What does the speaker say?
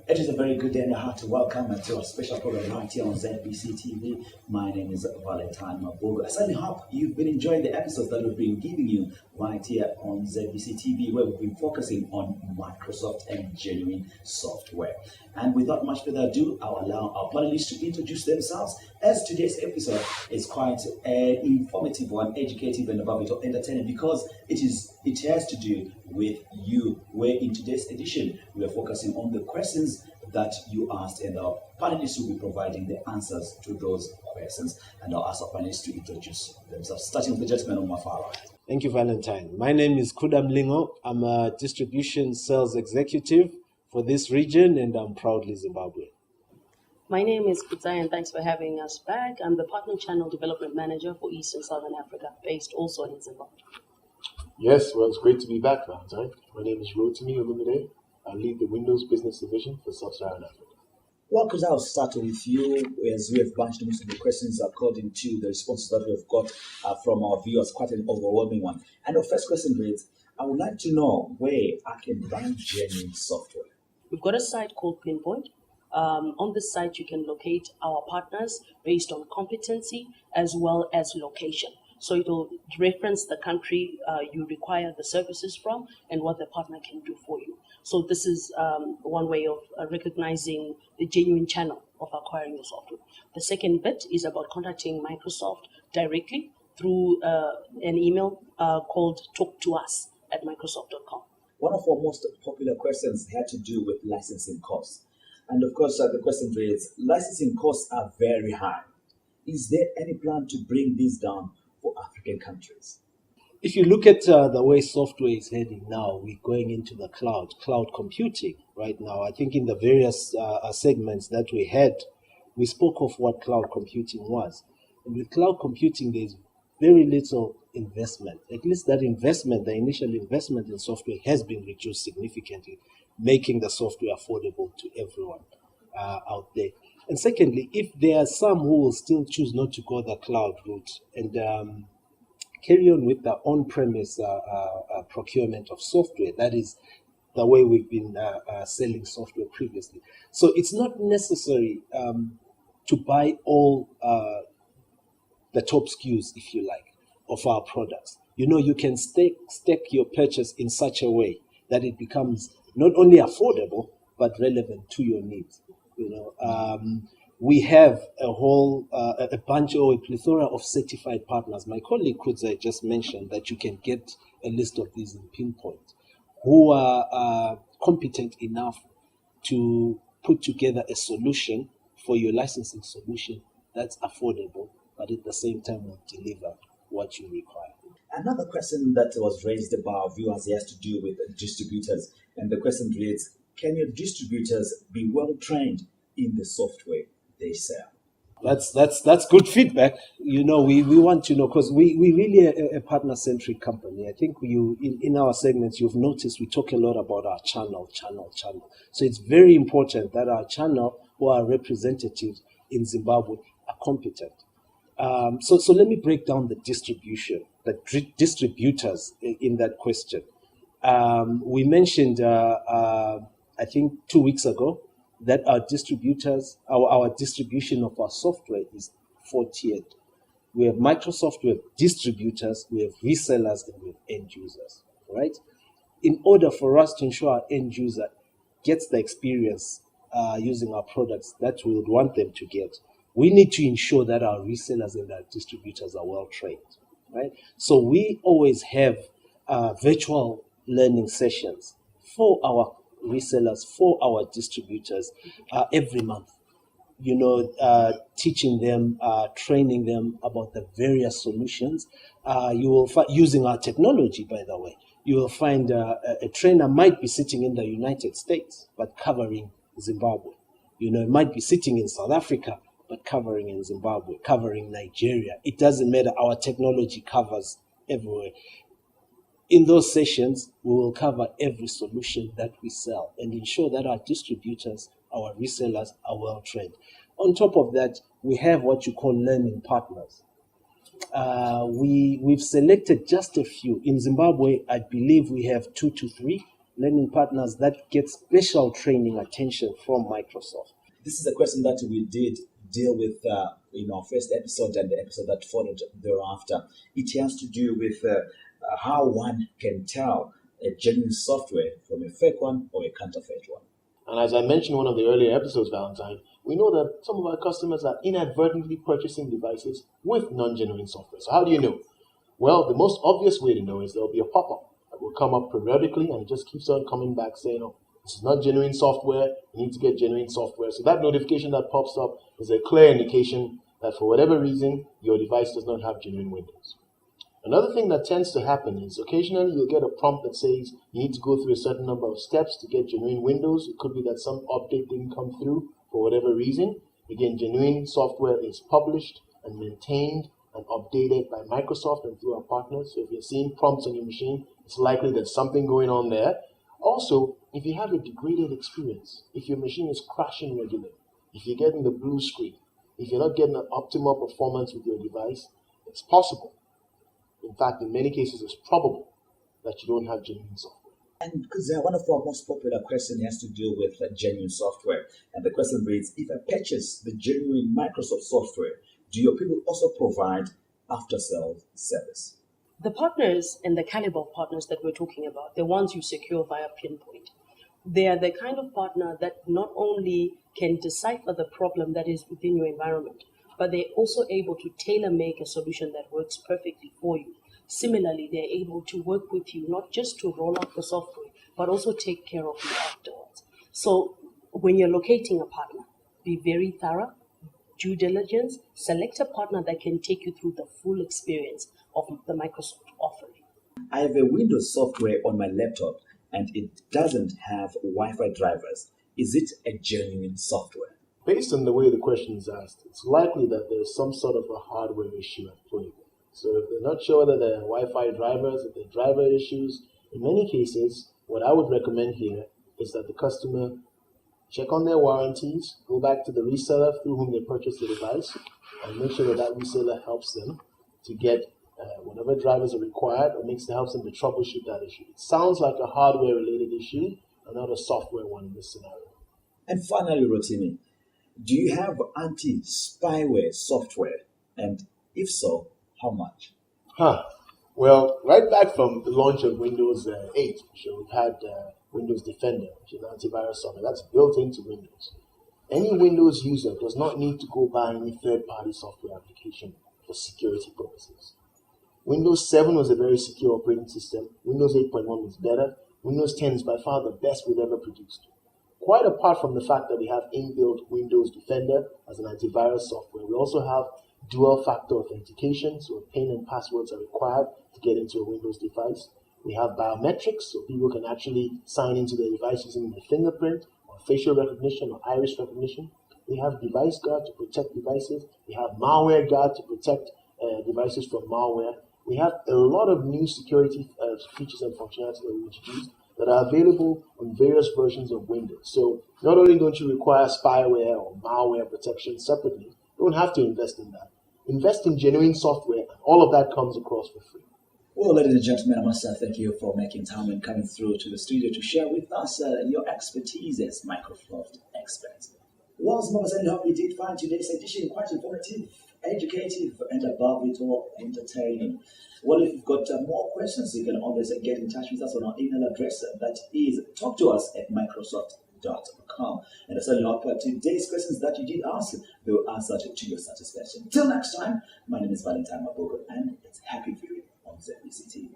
It is a very good day and a heart to welcome to a special program right here on ZBC TV. My name is Valentine Mabuga. I certainly hope you've been enjoying the episodes that we've been giving you right here on ZBC TV, where we've been focusing on Microsoft and genuine software. And without much further ado, I'll allow our panelists to introduce themselves, as today's episode is quite an informative one, educative and above it all entertaining, because it has to do with you, where in today's edition we are focusing on the questions that you asked, and our panelists will be providing the answers to those questions. And I'll ask our panelists to introduce themselves, starting with the gentleman on my far right. Thank you, Valentine. My name is Kudam Lingo. I'm a distribution sales executive for this region, and I'm proudly Zimbabwe. My name is Kutsai, and thanks for having us back. I'm the Partner Channel Development Manager for East and Southern Africa, based also in Zimbabwe. Yes, well, it's great to be back, Valentine. My name is Rotimi Olumide. I lead the Windows Business Division for Sub-Saharan Africa. Well, because I'll start with you, as we have bunched most of the questions according to the responses that we've got from our viewers, quite an overwhelming one. And the first question reads, I would like to know where I can buy genuine software. We've got a site called Pinpoint. On this site, you can locate our partners based on competency as well as location. So it'll reference the country you require the services from and what the partner can do for you. So this is one way of recognizing the genuine channel of acquiring your software. The second bit is about contacting Microsoft directly through an email called talktous@microsoft.com. One of our most popular questions had to do with licensing costs. And of course, the question reads, licensing costs are very high. Is there any plan to bring these down for African countries? If you look at the way software is heading now, we're going into the cloud computing right now. I think in the various segments that we had, we spoke of what cloud computing was. And with cloud computing, there's very little investment. At least that investment, the initial investment in software has been reduced significantly, making the software affordable to everyone out there. And secondly, if there are some who will still choose not to go the cloud route and carry on with the on-premise procurement of software, that is the way we've been selling software previously. So it's not necessary to buy all the top SKUs, if you like, of our products. You can stack your purchase in such a way that it becomes not only affordable, but relevant to your needs. We have a bunch or a plethora of certified partners. My colleague Kudzai just mentioned that you can get a list of these in Pinpoint, who are competent enough to put together a solution for your licensing solution that's affordable, but at the same time will deliver what you require. Another question that was raised by our viewers has to do with distributors. And the question reads, can your distributors be well trained in the software they sell? That's good feedback. We want to know, because we really are a partner-centric company. I think in our segments, you've noticed we talk a lot about our channel. So it's very important that our channel or our representatives in Zimbabwe are competent. So let me break down the distribution, the distributors in that question. We mentioned, I think 2 weeks ago, that our distributors, our distribution of our software is 4-tiered. We have Microsoft, we have distributors, we have resellers, and we have end users, right? In order for us to ensure our end user gets the experience using our products that we would want them to get, we need to ensure that our resellers and our distributors are well trained, right? So we always have virtual learning sessions for our resellers, for our distributors every month, teaching them, training them about the various solutions. You will find, using our technology, by the way, you will find a trainer might be sitting in the United States, but covering Zimbabwe. It might be sitting in South Africa, but covering in Zimbabwe, covering Nigeria. It doesn't matter. Our technology covers everywhere. In those sessions, we will cover every solution that we sell and ensure that our distributors, our resellers are well trained. On top of that, we have what you call learning partners. We've selected just a few. In Zimbabwe, I believe we have 2 to 3 learning partners that get special training attention from Microsoft? This is a question that we did deal with in our first episode and the episode that followed thereafter. It has to do with how one can tell a genuine software from a fake one or a counterfeit one. And as I mentioned in one of the earlier episodes, Valentine, we know that some of our customers are inadvertently purchasing devices with non-genuine software. So how do you know? Well, the most obvious way to know is there'll be a pop-up that will come up periodically, and it just keeps on coming back saying, oh, this is not genuine software, you need to get genuine software. So that notification that pops up is a clear indication that for whatever reason, your device does not have genuine Windows. Another thing that tends to happen is occasionally you'll get a prompt that says you need to go through a certain number of steps to get genuine Windows. It could be that some update didn't come through for whatever reason. Again, genuine software is published and maintained and updated by Microsoft and through our partners. So if you're seeing prompts on your machine, it's likely there's something going on there. Also, if you have a degraded experience, if your machine is crashing regularly, if you're getting the blue screen, if you're not getting an optimal performance with your device, it's possible. In fact, in many cases, it's probable that you don't have genuine software. And because one of our most popular questions has to do with genuine software. And the question reads, if I purchase the genuine Microsoft software, do your people also provide after-sales service? The partners and the caliber of partners that we're talking about, the ones you secure via Pinpoint, they are the kind of partner that not only can decipher the problem that is within your environment, but they're also able to tailor-make a solution that works perfectly for you. Similarly, they're able to work with you not just to roll out the software, but also take care of you afterwards. So when you're locating a partner, be very thorough, due diligence, select a partner that can take you through the full experience of the Microsoft offering. I have a Windows software on my laptop and it doesn't have Wi-Fi drivers. Is it a genuine software? Based on the way the question is asked, it's likely that there's some sort of a hardware issue at play. So if they're not sure that there are Wi-Fi drivers, if there are driver issues, in many cases, what I would recommend here is that the customer check on their warranties, go back to the reseller through whom they purchased the device, and make sure that that reseller helps them to get whatever drivers are required or helps them to troubleshoot that issue. It sounds like a hardware-related issue and not a software one in this scenario. And finally, Rotimi, do you have anti-spyware software? And if so, how much? Well, right back from the launch of Windows 8, so we've had Windows Defender, which is an antivirus software that's built into Windows. Any Windows user does not need to go buy any third-party software application for security purposes. Windows 7 was a very secure operating system. Windows 8.1 was better. Windows 10 is by far the best we've ever produced. Quite apart from the fact that we have inbuilt Windows Defender as an antivirus software, we also have dual-factor authentication, so a PIN and passwords are required to get into a Windows device. We have biometrics, so people can actually sign into their device using their fingerprint or facial recognition or iris recognition. We have Device Guard to protect devices. We have Malware Guard to protect devices from malware. We have a lot of new security features and functionality that we introduced that are available on various versions of Windows. So not only don't you require spyware or malware protection separately, you don't have to invest in that. Invest in genuine software, and all of that comes across for free. Well, ladies and gentlemen, I must thank you for making time and coming through to the studio to share with us your expertise as Microsoft experts. Well, I hope you did find today's edition quite informative, educative, and above it all, entertaining. Well, if you've got more questions, you can always get in touch with us on our email address. That is talktous@microsoft.com. And I certainly hope today's questions that you did ask, they were answered to your satisfaction. Till next time, my name is Valentine Mabogo, and it's happy viewing on ZBC TV.